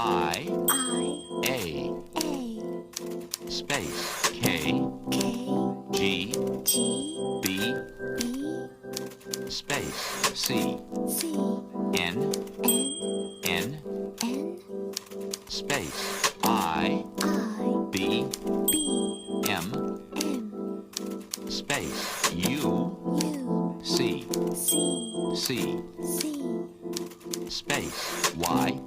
A, space, K, G, B, space, C, N, space, I, B, M, space, U, C, space, Y,